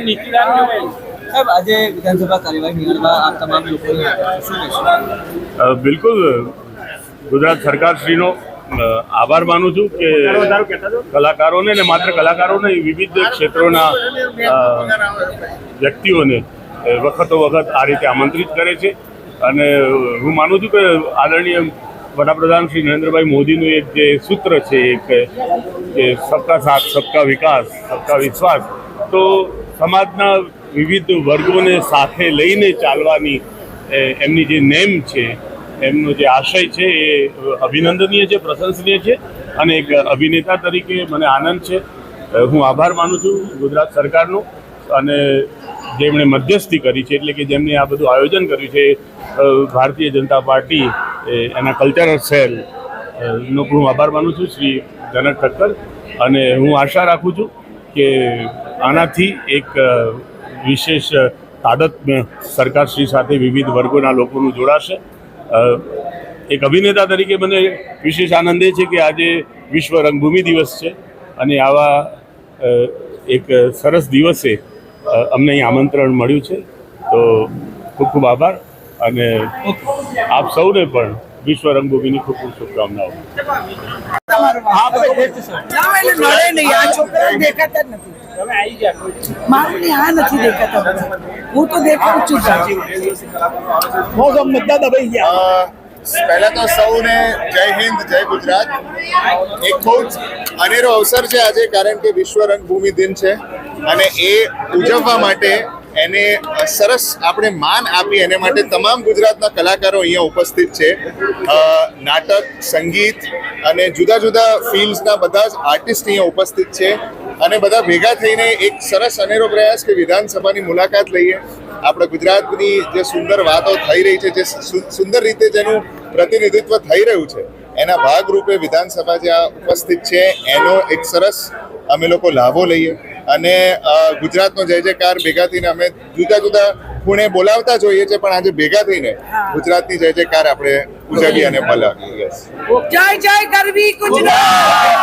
નીતિદાન કહેવાય. સાહેબ, આજે વિધાનસભા કાર્યવાહી નિહાળવા આપ તમામ લોકોને શું કહેશો? બિલકુલ ગુજરાત સરકારશ્રીનો આભાર માનું છું કે કલાકારોને ને માત્ર કલાકારોને વિવિધ ક્ષેત્રોના વ્યક્તિઓને વખતો વખત આ રીતે આમંત્રિત કરે છે. અને હું માનું છું કે આદરણીય વડાપ્રધાન શ્રી નરેન્દ્રભાઈ મોદીનું એક જે સૂત્ર છે એક કે સબકા સાથ સબકા વિકાસ સબકા વિશ્વાસ, તો સમાજના વિવિધ વર્ગોને સાથે લઈને ચાલવાની એમની જે નેમ છે, એમનો જે આશય છે એ અભિનંદનીય છે, પ્રશંસનીય છે. અને એક અભિનેતા તરીકે મને આનંદ છે. હું આભાર માનું છું ગુજરાત સરકારનો, અને જેમણે મધ્યસ્થી કરી છે, એટલે કે જેમણે આ બધું આયોજન કર્યું છે, ભારતીય જનતા પાર્ટી એના કલ્ચરલ સેલ નો હું આભાર માનું છું, શ્રી જનક ઠક્કર. અને હું આશા રાખું છું કે આનાથી એક વિશેષ તાદત્મ્ય સરકારશ્રી સાથે વિવિધ વર્ગોના લોકોનું જોડાશે. એક અભિનેતા તરીકે મને વિશેષ આનંદ એ છે કે આજે વિશ્વ રંગભૂમિ દિવસ છે, અને આવા એક સરસ દિવસે અમને અહીં આમંત્રણ મળ્યું છે. તો ખૂબ ખૂબ આભાર, અને આપ સૌને પણ વિશ્વ રંગભૂમિની ખૂબ ખૂબ શુભકામનાઓ. પહેલા તો સૌને જય હિન્દ, જય ગુજરાત. એક બહુ જ અનેરો અવસર છે આજે, કારણ કે વિશ્વ રંગભૂમિ દિન છે, અને એ ઉજવવા માટે એને સરસ આપણે માન આપી એને માટે તમામ ગુજરાતના કલાકારો અહીંયા ઉપસ્થિત છે. નાટક, સંગીત અને જુદા જુદા ફિલ્ડ્સના બધા જ આર્ટિસ્ટ અહીંયા ઉપસ્થિત છે, અને બધા ભેગા થઈને એક સરસ અનેરો પ્રયાસ કે વિધાનસભાની મુલાકાત લઈએ. આપણા ગુજરાતની જે સુંદર વાતો થઈ રહી છે, જે સુંદર રીતે જેનું પ્રતિનિધિત્વ થઈ રહ્યું છે, એના ભાગરૂપે વિધાનસભા જે આ ઉપસ્થિત છે એનો એક સરસ અમે લોકો લાભો લઈએ. અને ગુજરાતનો જય જયકાર ભેગા થઈને અમે જુદા જુદા ખૂણે બોલાવતા જોઈએ છે, પણ આજે ભેગા થઈને ગુજરાતની જય જયકાર આપણે ઉજવીએ અને બોલાવીએ. જય જય ગરવી ગુજરાત.